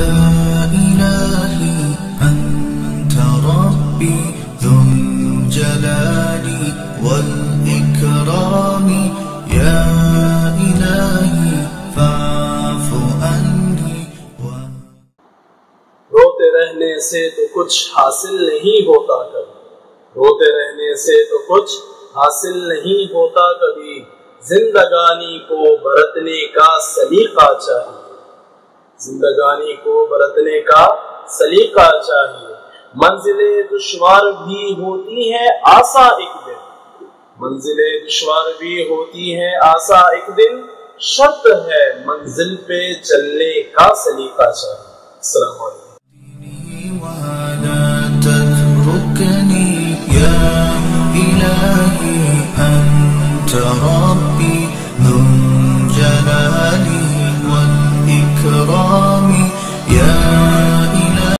يا إلهي أنت ربي ذو الجلال والإكرام يا إلهي فاعف عني روتے رہنے سے تو کچھ حاصل نہیں ہوتا کبھی، روتے رہنے سے تو کچھ حاصل نہیں ہوتا کبھی، زندگانی کو برتنے کا سلیقہ چاہیے، زندگانی کو برتنے کا سلیقہ چاہیے۔ منزلیں دشوار بھی ہوتی ہیں آسا ایک دن، منزلیں دشوار بھی ہوتی ہیں آسا ایک دن، شرط ہے منزل پہ چلنے کا سلیقہ چاہیے۔ السلام علیکم۔ ولا تتركني يا إلهي أنت ربي ذو الجلال والإكرام